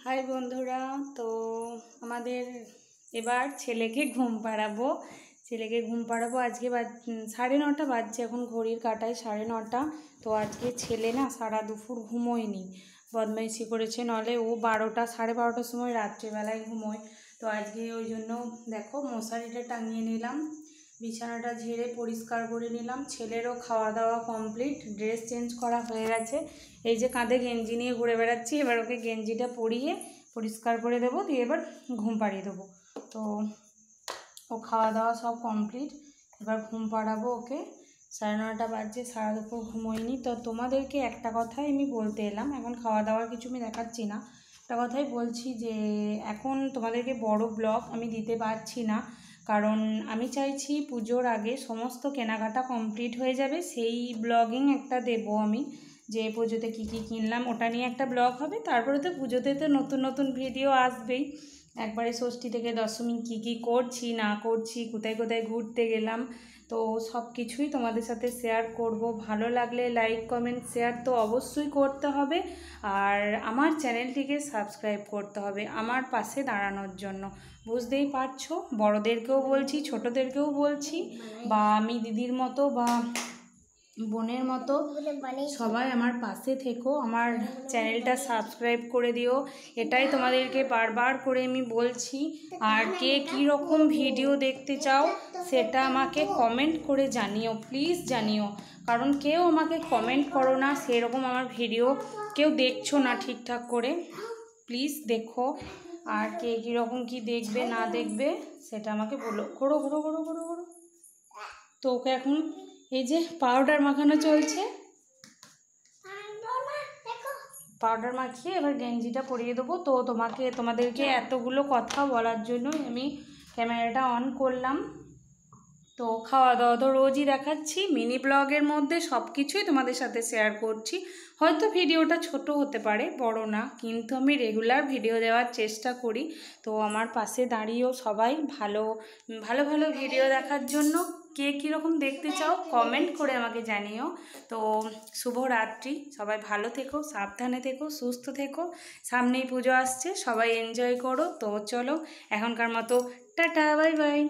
High বন্ধুরা, তো আমাদের এবার ছেলেকে ঘুম পাড়াবো। আজকে 9:30 বাজছে, এখন ঘড়ির কাঁটায় 9:30। তো আজকে ছেলে না সারা দুপুর ঘুমোয়নি, বদমাইশি করেছে। নলে ও 12টা 12:30টার সময় রাত্রিবেলায় ঘুমোয়। তো আজকে ওই জন্য দেখো মশারিটা টাঙিয়ে নিলাম, বিছানাটা ঝেড়ে পরিষ্কার করে নিলাম। ছেলেরও খাওয়া দাওয়া কমপ্লিট, ড্রেস চেঞ্জ করা হয়ে গেছে। এই যে কাঁধে গেঞ্জি নিয়ে ঘুরে বেড়াচ্ছি, এবার ওকে গেঞ্জিটা পরিয়ে পরিষ্কার করে দেবো, দিয়ে এবার ঘুম পাড়িয়ে দেবো। তো ও খাওয়া দাওয়া সব কমপ্লিট, এবার ঘুম পাড়াবো ওকে। 9:30 বাজছে, সারা দুপুর ঘুমোয়নি। তো তোমাদেরকে একটা কথাই আমি বলতে এলাম, এখন খাওয়া দাওয়ার কিছু আমি দেখাচ্ছি না, একটা কথাই বলছি যে এখন তোমাদেরকে বড় ব্লগ আমি দিতে পারছি না, কারণ আমি চাইছি পুজোর আগে সমস্ত কেনাকাটা কমপ্লিট হয়ে যাবে, সেই ব্লগিং একটা দেবো আমি, যে পুজোতে কী কী কিনলাম ওটা নিয়ে একটা ব্লগ হবে। তারপরে তো পুজোতে তো নতুন নতুন ভিডিও আসবেই, একবারে ষষ্ঠী থেকে দশমী কী কী করছি না করছি, কোথায় কোথায় ঘুরতে গেলাম, তো সব কিছুই তোমাদের সাথে শেয়ার করব। ভালো লাগলে লাইক কমেন্ট শেয়ার তো অবশ্যই করতে হবে, আর আমার চ্যানেলটিকে সাবস্ক্রাইব করতে হবে আমার পাশে দাঁড়ানোর জন্য। বুঝতেই পারছো, বড়োদেরকেও বলছি, ছোটোদেরকেও বলছি, বা আমি দিদির মতো বা বোনের মতো সবাই আমার পাশে থেকো, আমার চ্যানেলটা সাবস্ক্রাইব করে দিও, এটাই তোমাদেরকে বারবার করে আমি বলছি। আর কে কীরকম ভিডিও দেখতে চাও সেটা আমাকে কমেন্ট করে জানিও, প্লিজ জানিও, কারণ কেউ আমাকে কমেন্ট করো না, সেরকম আমার ভিডিও কেউ দেখছো না ঠিকঠাক করে, প্লিজ দেখো। আর কে কীরকম কী দেখবে না দেখবে সেটা আমাকে বলো। ঘোরো ঘোরো ঘোরো ঘোরো ঘোরো। তো ওকে এখন এই যে পাউডার মাখানো চলছে, পাউডার মাখিয়ে এবার গেঞ্জিটা পরিয়ে দেবো। তো তোমাদেরকে এতগুলো কথা বলার জন্য আমি ক্যামেরাটা অন করলাম। তো খাওয়া দাওয়া তো রোজই দেখাচ্ছি, মিনি ব্লগের মধ্যে সব কিছুই তোমাদের সাথে শেয়ার করছি। হয়তো ভিডিওটা ছোট হতে পারে, বড় না, কিন্তু আমি রেগুলার ভিডিও দেওয়ার চেষ্টা করি। তো আমার পাশে দাঁড়িয়েও সবাই ভালো ভালো ভালো ভিডিও দেখার জন্য কে কীরকম দেখতে চাও কমেন্ট করে আমাকে জানিও। তো শুভরাত্রি, সবাই ভালো থেকো, সাবধানে থেকো, সুস্থ থেকো, সামনেই পুজো আসছে, সবাই এনজয় করো। তো চলো এখনকার মতো টাটা, বাই বাই।